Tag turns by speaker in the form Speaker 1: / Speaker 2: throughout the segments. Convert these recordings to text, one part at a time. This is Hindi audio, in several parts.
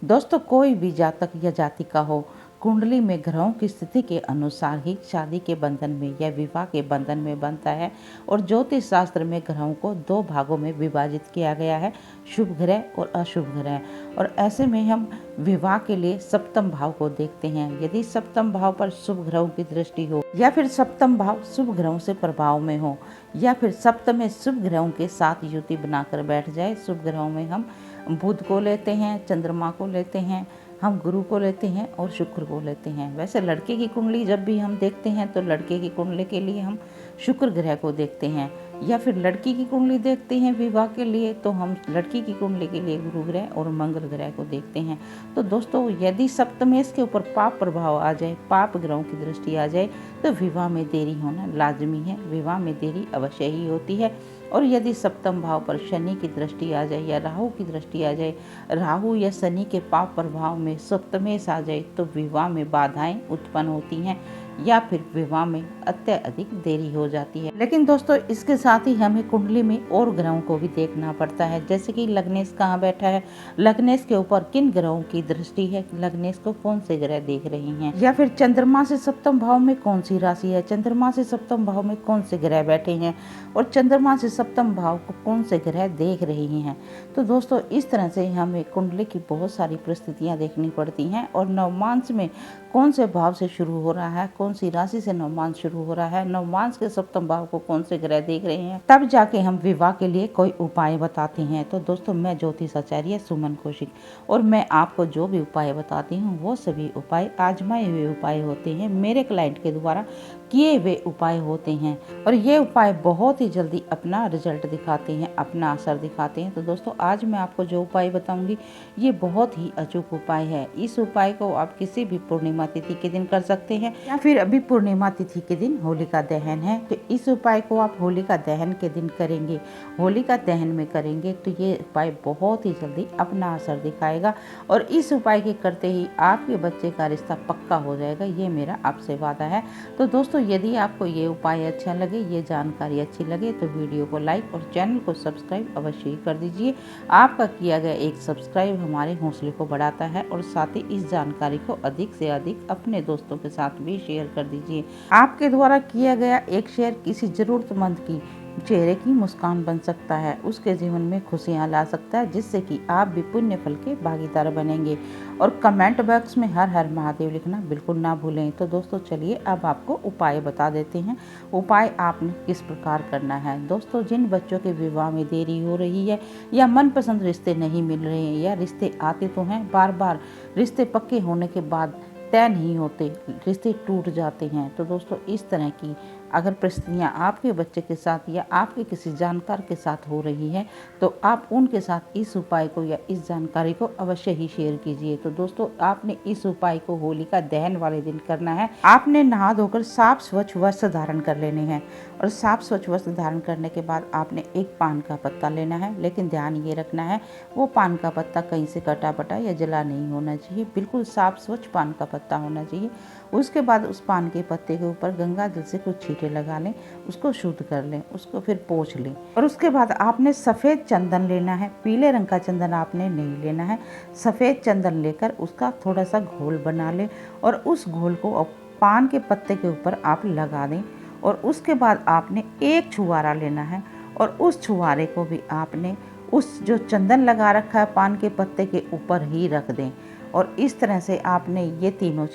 Speaker 1: दोस्तों, कोई भी जातक या जाति का हो, कुंडली में ग्रहों की स्थिति के अनुसार ही शादी के बंधन में या विवाह के बंधन में बनता है। और ज्योतिष शास्त्र में ग्रहों को दो भागों में विभाजित किया गया है, शुभ ग्रह और अशुभ ग्रह। और ऐसे में हम विवाह के लिए सप्तम भाव को देखते हैं। यदि सप्तम भाव पर शुभ ग्रहों की दृष्टि हो, या फिर सप्तम भाव शुभ ग्रहों से प्रभाव में हो, या फिर सप्तम में शुभ ग्रहों के साथ युति बनाकर बैठ जाए। शुभ ग्रहों में हम बुध को लेते हैं, चंद्रमा को लेते हैं, हम गुरु को लेते हैं और शुक्र को लेते हैं। वैसे लड़के की कुंडली जब भी हम देखते हैं तो लड़के की कुंडली के लिए हम शुक्र ग्रह को देखते हैं, या फिर लड़की की कुंडली देखते हैं विवाह के लिए तो हम लड़की की कुंडली के लिए गुरु ग्रह और मंगल ग्रह को देखते हैं। तो दोस्तों, यदि सप्तमेश के ऊपर पाप प्रभाव आ जाए, पाप ग्रहों की दृष्टि आ जाए, तो विवाह में देरी होना लाजमी है। विवाह में देरी अवश्य ही होती है। और यदि सप्तम भाव पर शनि की दृष्टि आ जाए या राहु की दृष्टि आ जाए, राहु या शनि के पाप प्रभाव में सप्तमेश आ जाए, तो विवाह में बाधाएं उत्पन्न होती हैं या फिर विवाह में अत्यधिक देरी हो जाती है। लेकिन दोस्तों, इसके साथ ही हमें कुंडली में और ग्रहों को भी देखना पड़ता है। जैसे कि लग्नेश कहाँ बैठा है, लग्नेश के ऊपर किन ग्रहों की दृष्टि है, लग्नेश को कौन से ग्रह देख रही हैं, या फिर चंद्रमा से सप्तम भाव में कौन सी राशि है, चंद्रमा से सप्तम भाव में कौन से ग्रह बैठे हैं, और चंद्रमा से सप्तम भाव को कौन से ग्रह देख रही हैं। तो दोस्तों, इस तरह से हमें कुंडली की बहुत सारी परिस्थितियां देखनी पड़ती हैं। और नवमांश में कौन से भाव से शुरू हो रहा है, कौन सी राशि से नवमांश शुरू हो रहा है, नवमांश के सप्तम भाव को कौन से ग्रह देख रहे हैं, तब जाके हम विवाह के लिए कोई उपाय बताते हैं। तो दोस्तों, मैं ज्योतिष आचार्य सुमन कौशिक, और मैं आपको जो भी उपाय बताती हूँ वो सभी उपाय आजमाए हुए उपाय होते हैं, मेरे क्लाइंट के द्वारा किए हुए उपाय होते हैं। और ये उपाय बहुत ही जल्दी अपना रिजल्ट दिखाते हैं, अपना असर दिखाते हैं। तो दोस्तों, आज मैं आपको जो उपाय बताऊंगी ये बहुत ही अचूक उपाय है। इस उपाय को आप किसी भी पूर्णिमा तिथि के दिन कर सकते हैं, या फिर अभी पूर्णिमा तिथि के दिन होलिका दहन है तो इस उपाय को आप होलिका दहन के दिन करेंगे। होलिका दहन में करेंगे तो ये उपाय बहुत ही जल्दी अपना असर दिखाएगा, और इस उपाय के करते ही आपके बच्चे का रिश्ता पक्का हो जाएगा, ये मेरा आपसे वादा है। तो दोस्तों, यदि आपको ये उपाय अच्छा लगे, ये जानकारी अच्छी लगे, तो वीडियो को लाइक और चैनल को सब्सक्राइब अवश्य ही कर दीजिए। आपका किया गया एक सब्सक्राइब हमारे हौसले को बढ़ाता है, और साथ ही इस जानकारी को अधिक से अधिक अपने दोस्तों के साथ भी शेयर कर दीजिए। आपके द्वारा किया गया एक शेयर किसी जरूरतमंद की चेहरे की मुस्कान बन सकता है, उसके जीवन में खुशियां ला सकता है, जिससे कि आप भी पुण्य फल के भागीदार बनेंगे। और कमेंट बॉक्स में हर हर महादेव लिखना बिल्कुल ना भूलें। तो दोस्तों, चलिए अब आपको उपाय बता देते हैं। उपाय आपने किस प्रकार करना है। दोस्तों, जिन बच्चों के विवाह में देरी हो रही है, या मनपसंद रिश्ते नहीं मिल रहे हैं, या रिश्ते आते तो हैं बार बार, रिश्ते पक्के होने के बाद तय नहीं होते, रिश्ते टूट जाते हैं, तो दोस्तों, इस तरह की अगर परिस्थितियाँ आपके बच्चे के साथ या आपके किसी जानकार के साथ हो रही है, तो आप उनके साथ इस उपाय को या इस जानकारी को अवश्य ही शेयर कीजिए। तो दोस्तों, आपने इस उपाय को होलिका दहन वाले दिन करना है। आपने नहा धोकर साफ स्वच्छ वस्त्र धारण कर लेने हैं, और साफ स्वच्छ वस्त्र धारण करने के बाद आपने एक पान का पत्ता लेना है। लेकिन ध्यान ये रखना है, वो पान का पत्ता कहीं से कटा बटा या जला नहीं होना चाहिए, बिल्कुल साफ स्वच्छ पान का पत्ता होना चाहिए। उसके बाद उस पान के पत्ते के ऊपर गंगा जल से कुछ छींटे लगा लें, उसको शुद्ध कर लें, उसको फिर पोंछ लें। और उसके बाद आपने सफ़ेद चंदन लेना है, पीले रंग का चंदन आपने नहीं लेना है। सफ़ेद चंदन लेकर उसका थोड़ा सा घोल बना लें, और उस घोल को पान के पत्ते के ऊपर आप लगा दें। और उसके बाद आपने एक छुहारा लेना है, और उस छुहारे को भी आपने उस जो चंदन लगा रखा है पान के पत्ते के ऊपर ही रख दें। और इस तरह से आपने ये तीनों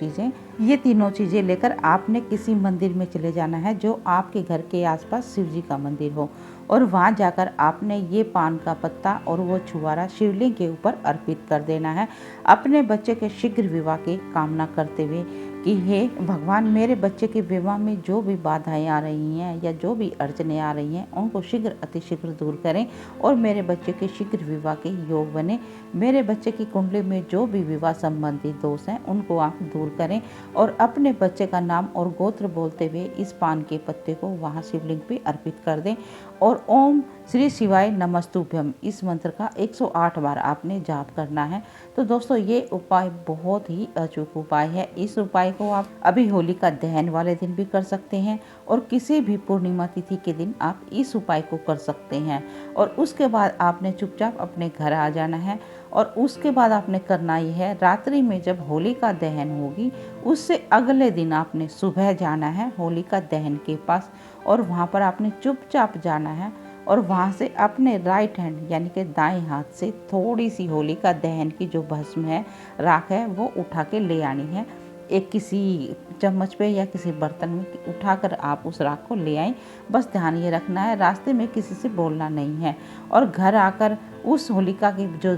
Speaker 1: चीज़ें लेकर आपने किसी मंदिर में चले जाना है जो आपके घर के आसपास शिव जी का मंदिर हो, और वहाँ जाकर आपने ये पान का पत्ता और वो छुहारा शिवलिंग के ऊपर अर्पित कर देना है, अपने बच्चे के शीघ्र विवाह की कामना करते हुए कि हे भगवान, मेरे बच्चे के विवाह में जो भी बाधाएं आ रही हैं या जो भी अड़चने आ रही हैं उनको शीघ्र अतिशीघ्र दूर करें, और मेरे बच्चे के शीघ्र विवाह के योग बने। मेरे बच्चे की कुंडली में जो भी विवाह संबंधी दोष हैं उनको आप दूर करें, और अपने बच्चे का नाम और गोत्र बोलते हुए इस पान के पत्ते को वहाँ शिवलिंग पे अर्पित कर दें। और ओम श्री शिवाय नमस्तुभ्यम इस मंत्र का 108 बार आपने जाप करना है। तो दोस्तों, ये उपाय बहुत ही अचूक उपाय है। इस उपाय को आप अभी होलिका दहन वाले दिन भी कर सकते हैं, और किसी भी पूर्णिमा तिथि के दिन आप इस उपाय को कर सकते हैं। और उसके बाद आपने चुपचाप अपने घर आ जाना है, और उसके बाद आपने करना ये है, रात्रि में जब होलिका दहन होगी उससे अगले दिन आपने सुबह जाना है होलिका दहन के पास, और वहाँ पर आपने चुपचाप जाना है और वहाँ से अपने राइट हैंड यानी कि दाएं हाथ से थोड़ी सी होलिका दहन की जो भस्म है, राख है, वो उठा के ले आनी है। एक किसी चम्मच पे या किसी बर्तन में उठाकर आप उस राख को ले आएं। बस ध्यान ये रखना है, रास्ते में किसी से बोलना नहीं है। और घर आकर उस होलिका की जो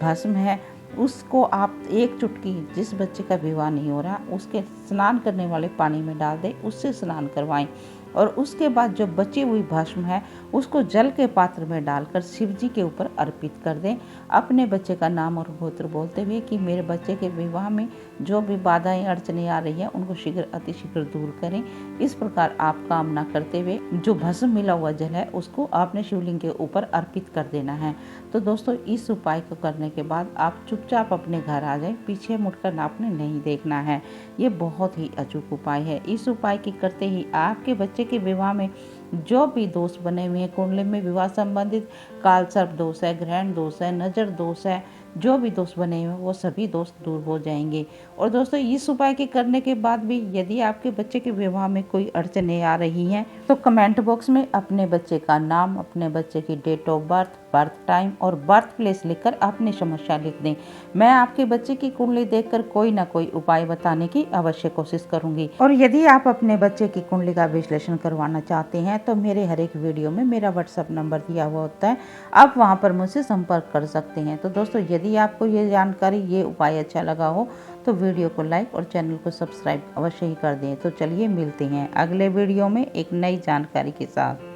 Speaker 1: भस्म है उसको आप एक चुटकी, जिस बच्चे का विवाह नहीं हो रहा उसके स्नान करने वाले पानी में डाल दें, उससे स्नान करवाएं। और उसके बाद जो बची हुई भस्म है उसको जल के पात्र में डालकर शिव जी के ऊपर अर्पित कर दें, अपने बच्चे का नाम और गोत्र बोलते हुए कि मेरे बच्चे के विवाह में जो भी बाधाएं अड़चने आ रही हैं उनको शीघ्र अतिशीघ्र दूर करें। इस प्रकार आप कामना करते हुए जो भस्म मिला हुआ जल है उसको आपने शिवलिंग के ऊपर अर्पित कर देना है। तो दोस्तों, इस उपाय को करने के बाद आप चुपचाप अपने घर आ जाएं, पीछे मुड़कर आपने नहीं देखना है। ये बहुत ही अचूक उपाय है। इस उपाय के करते ही आपके बच्चे के विवाह में जो भी दोष बने हुए हैं, कुंडली में विवाह संबंधित काल सर्प दोष है, ग्रहण दोष है, नजर दोष है, जो भी दोष बने हुए वो सभी दोष दूर हो जाएंगे। और दोस्तों, इस उपाय के करने के बाद भी यदि आपके बच्चे के विवाह में कोई अड़चनें आ रही हैं तो कमेंट बॉक्स में अपने बच्चे का नाम, अपने बच्चे की date of birth, birth time और बर्थ प्लेस लिखकर अपनी समस्या लिख दें। मैं आपके बच्चे की कुंडली देखकर कोई ना कोई उपाय बताने की अवश्य कोशिश करूंगी। और यदि आप अपने बच्चे की कुंडली का विश्लेषण करवाना चाहते हैं तो मेरे हर एक वीडियो में मेरा व्हाट्सएप नंबर दिया हुआ होता है, आप वहां पर मुझसे संपर्क कर सकते हैं। तो दोस्तों, यदि आपको ये जानकारी, ये उपाय अच्छा लगा हो तो वीडियो को लाइक और चैनल को सब्सक्राइब अवश्य ही कर दें। तो चलिए मिलते हैं अगले वीडियो में एक नई जानकारी के साथ।